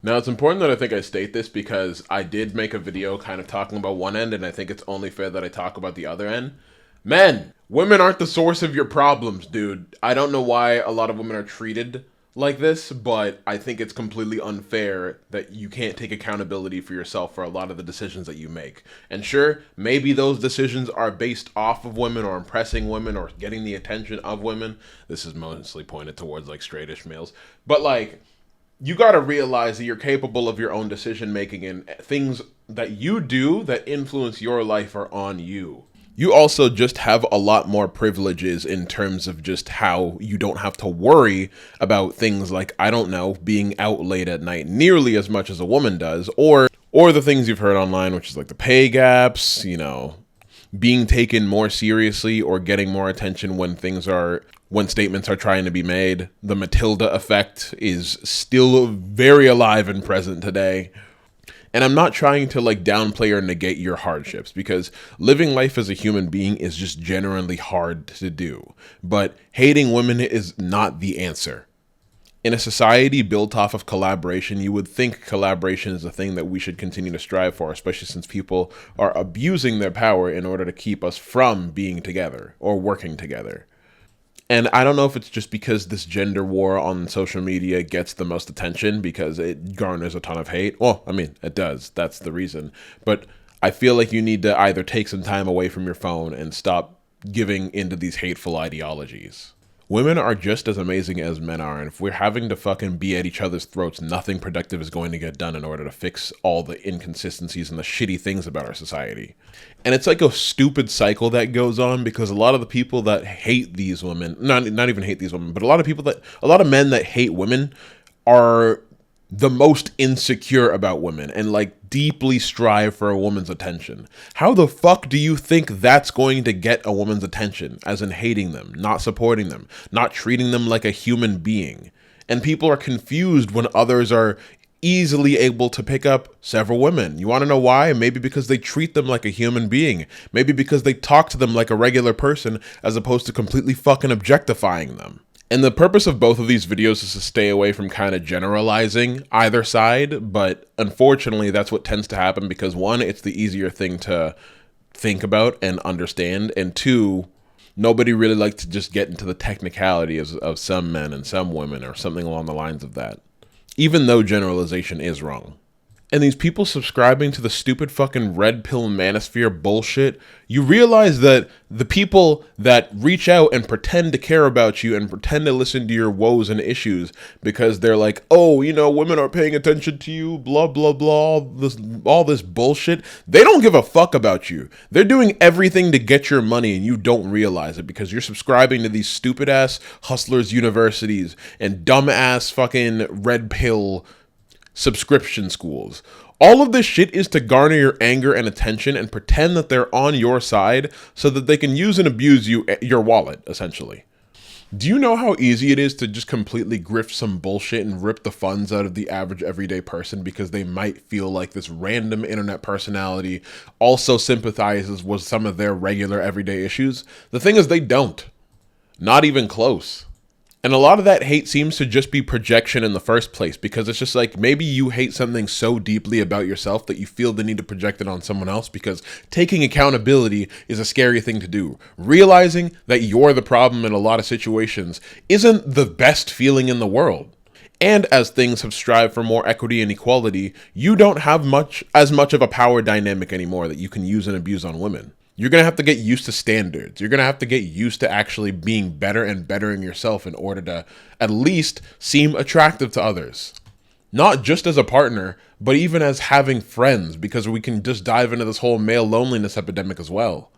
Now, it's important that I think I state this because I did make a video kind of talking about one end, and I think it's only fair that I talk about the other end. Men, women aren't the source of your problems, dude. I don't know why a lot of women are treated like this, but I think it's completely unfair that you can't take accountability for yourself for a lot of the decisions that you make. And sure, maybe those decisions are based off of women or impressing women or getting the attention of women. This is mostly pointed towards like straightish males. But like, you got to realize that you're capable of your own decision making, and things that you do that influence your life are on you. You also just have a lot more privileges in terms of just how you don't have to worry about things like, I don't know, being out late at night nearly as much as a woman does, or the things you've heard online, which is like the pay gaps, being taken more seriously or getting more attention when statements are trying to be made. The Matilda effect is still very alive and present today. And I'm not trying to like downplay or negate your hardships, because living life as a human being is just generally hard to do. But hating women is not the answer. In a society built off of collaboration, you would think collaboration is a thing that we should continue to strive for, especially since people are abusing their power in order to keep us from being together or working together. And I don't know if it's just because this gender war on social media gets the most attention because it garners a ton of hate. Well, I mean, it does. That's the reason. But I feel like you need to either take some time away from your phone and stop giving into these hateful ideologies. Women are just as amazing as men are, and if we're having to fucking be at each other's throats, nothing productive is going to get done in order to fix all the inconsistencies and the shitty things about our society. And it's like a stupid cycle that goes on, because a lot of the people that hate these women, not even hate these women, but a lot of men that hate women are the most insecure about women and like deeply strive for a woman's attention. How the fuck do you think that's going to get a woman's attention? As in hating them, not supporting them, not treating them like a human being. And people are confused when others are easily able to pick up several women. You want to know why? Maybe because they treat them like a human being. Maybe because they talk to them like a regular person as opposed to completely fucking objectifying them. And the purpose of both of these videos is to stay away from kind of generalizing either side, but unfortunately that's what tends to happen because one, it's the easier thing to think about and understand, and two, nobody really likes to just get into the technicality of some men and some women or something along the lines of that, even though generalization is wrong. And these people subscribing to the stupid fucking red pill manosphere bullshit, you realize that the people that reach out and pretend to care about you and pretend to listen to your woes and issues because they're like, oh, women are paying attention to you, blah, blah, blah, all this bullshit, they don't give a fuck about you. They're doing everything to get your money and you don't realize it because you're subscribing to these stupid ass hustlers universities and dumb ass fucking red pill subscription schools. All of this shit is to garner your anger and attention and pretend that they're on your side so that they can use and abuse your wallet, essentially. Do you know how easy it is to just completely grift some bullshit and rip the funds out of the average everyday person because they might feel like this random internet personality also sympathizes with some of their regular everyday issues? The thing is, they don't. Not even close. And a lot of that hate seems to just be projection in the first place, because it's just like maybe you hate something so deeply about yourself that you feel the need to project it on someone else, because taking accountability is a scary thing to do. Realizing that you're the problem in a lot of situations isn't the best feeling in the world. And as things have strived for more equity and equality, you don't have as much of a power dynamic anymore that you can use and abuse on women. You're going to have to get used to standards. You're going to have to get used to actually being better and bettering yourself in order to at least seem attractive to others. Not just as a partner, but even as having friends, because we can just dive into this whole male loneliness epidemic as well.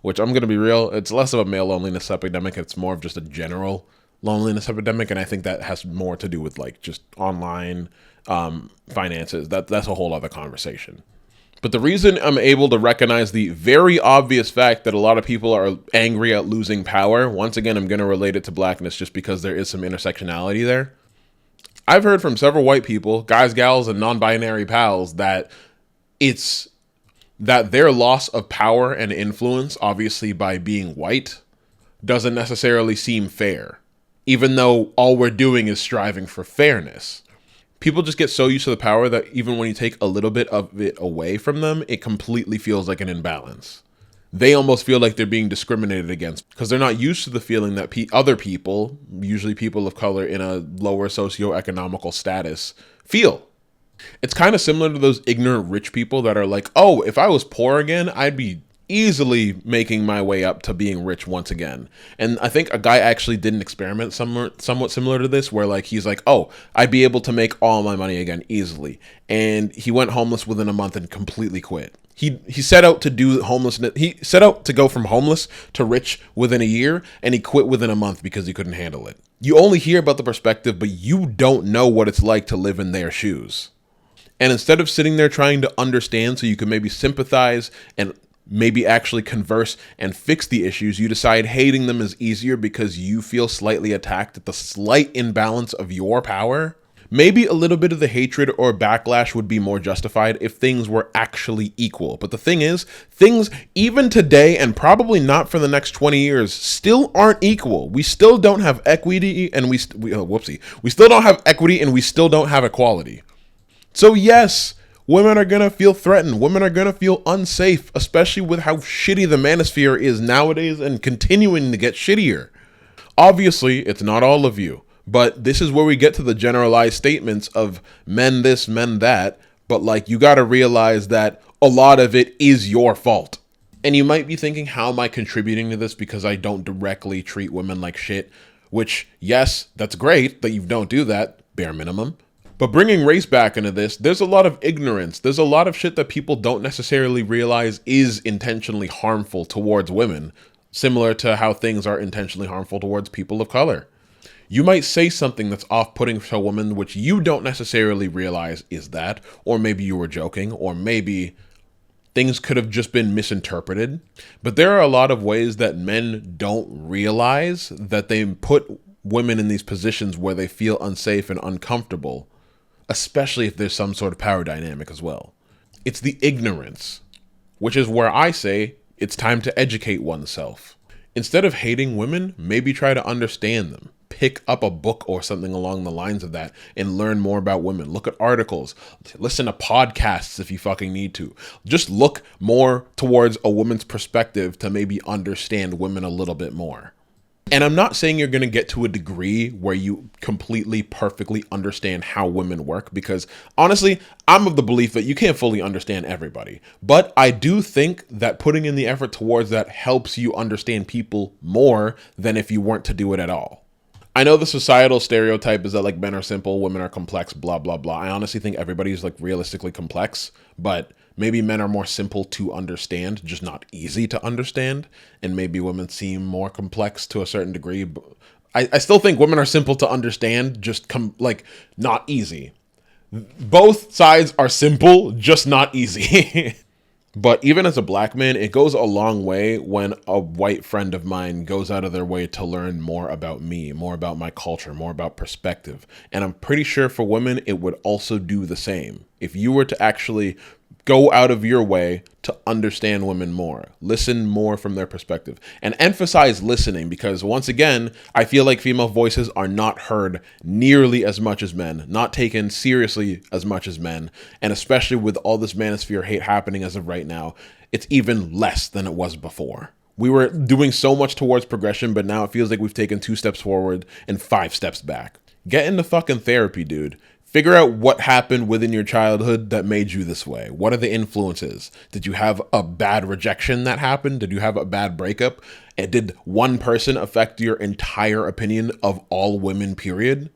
Which, I'm going to be real, it's less of a male loneliness epidemic. It's more of just a general loneliness epidemic. And I think that has more to do with like just online finances. That's a whole other conversation. But the reason I'm able to recognize the very obvious fact that a lot of people are angry at losing power, once again, I'm going to relate it to blackness just because there is some intersectionality there. I've heard from several white people, guys, gals, and non-binary pals, that it's that their loss of power and influence, obviously by being white, doesn't necessarily seem fair, even though all we're doing is striving for fairness. People just get so used to the power that even when you take a little bit of it away from them, it completely feels like an imbalance. They almost feel like they're being discriminated against because they're not used to the feeling that other people, usually people of color in a lower socioeconomical status, feel. It's kind of similar to those ignorant rich people that are like, oh, if I was poor again, I'd be easily making my way up to being rich once again. And I think a guy actually did an experiment somewhat similar to this, where like he's like, oh, I'd be able to make all my money again easily. And he went homeless within a month and completely quit. He set out to do homelessness. He set out to go from homeless to rich within a year, and he quit within a month because he couldn't handle it. You only hear about the perspective, but you don't know what it's like to live in their shoes. And instead of sitting there trying to understand so you can maybe sympathize and maybe actually converse and fix the issues, you decide hating them is easier because you feel slightly attacked at the slight imbalance of your power. Maybe a little bit of the hatred or backlash would be more justified if things were actually equal. But the thing is, things even today and probably not for the next 20 years still aren't equal. We still don't have equity and we still don't have equity and we still don't have equality. So yes, women are going to feel threatened. Women are going to feel unsafe, especially with how shitty the manosphere is nowadays and continuing to get shittier. Obviously, it's not all of you. But this is where we get to the generalized statements of men this, men that. But like, you got to realize that a lot of it is your fault. And you might be thinking, how am I contributing to this because I don't directly treat women like shit? Which, yes, that's great that you don't do that, bare minimum. But bringing race back into this, there's a lot of ignorance. There's a lot of shit that people don't necessarily realize is intentionally harmful towards women, similar to how things are intentionally harmful towards people of color. You might say something that's off-putting to a woman, which you don't necessarily realize is that, or maybe you were joking, or maybe things could have just been misinterpreted. But there are a lot of ways that men don't realize that they put women in these positions where they feel unsafe and uncomfortable, especially if there's some sort of power dynamic as well. It's the ignorance, which is where I say it's time to educate oneself. Instead of hating women, maybe try to understand them. Pick up a book or something along the lines of that and learn more about women. Look at articles, listen to podcasts if you fucking need to. Just look more towards a woman's perspective to maybe understand women a little bit more. And I'm not saying you're going to get to a degree where you completely perfectly understand how women work, because honestly, I'm of the belief that you can't fully understand everybody. But I do think that putting in the effort towards that helps you understand people more than if you weren't to do it at all. I know the societal stereotype is that like men are simple, women are complex, blah, blah, blah. I honestly think everybody's like realistically complex, but maybe men are more simple to understand, just not easy to understand. And maybe women seem more complex to a certain degree. But I still think women are simple to understand, just not easy. Both sides are simple, just not easy. But even as a black man, it goes a long way when a white friend of mine goes out of their way to learn more about me, more about my culture, more about perspective. And I'm pretty sure for women, it would also do the same. If you were to actually go out of your way to understand women more, listen more from their perspective, and emphasize listening, because once again, I feel like female voices are not heard nearly as much as men, not taken seriously as much as men, and especially with all this manosphere hate happening as of right now, it's even less than it was before. We were doing so much towards progression, but now it feels like we've taken 2 steps forward and 5 steps back. Get into fucking therapy, dude. Figure out what happened within your childhood that made you this way. What are the influences? Did you have a bad rejection that happened? Did you have a bad breakup? And did one person affect your entire opinion of all women, period?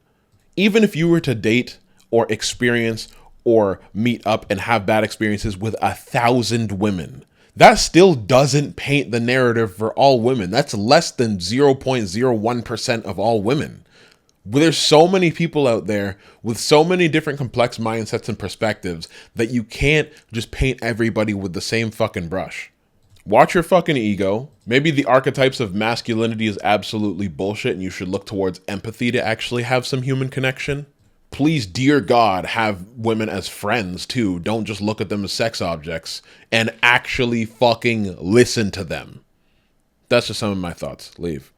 Even if you were to date or experience or meet up and have bad experiences with 1,000 women, that still doesn't paint the narrative for all women. That's less than 0.01% of all women. There's so many people out there with so many different complex mindsets and perspectives that you can't just paint everybody with the same fucking brush. Watch your fucking ego. Maybe the archetypes of masculinity is absolutely bullshit and you should look towards empathy to actually have some human connection. Please, dear God, have women as friends too. Don't just look at them as sex objects, and actually fucking listen to them. That's just some of my thoughts. Leave.